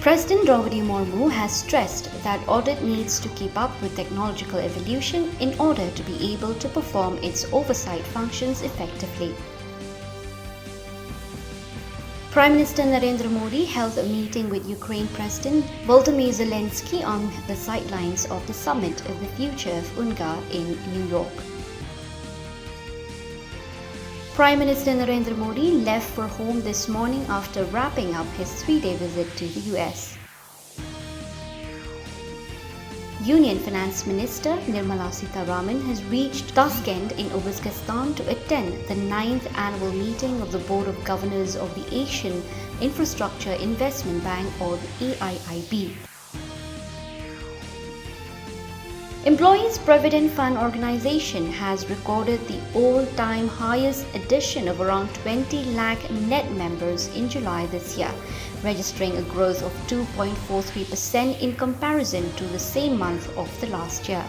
President Draupadi Murmu has stressed that audit needs to keep up with technological evolution in order to be able to perform its oversight functions effectively. Prime Minister Narendra Modi held a meeting with Ukraine President Volodymyr Zelensky on the sidelines of the Summit of the Future of UNGA in New York. Prime Minister Narendra Modi left for home this morning after wrapping up his 3-day visit to the US. Union Finance Minister Nirmala Sitharaman has reached Tashkent in Uzbekistan to attend the 9th annual meeting of the Board of Governors of the Asian Infrastructure Investment Bank, or the AIIB. Employees Provident Fund Organization has recorded the all-time highest addition of around 20 lakh net members in July this year, registering a growth of 2.43% in comparison to the same month of the last year.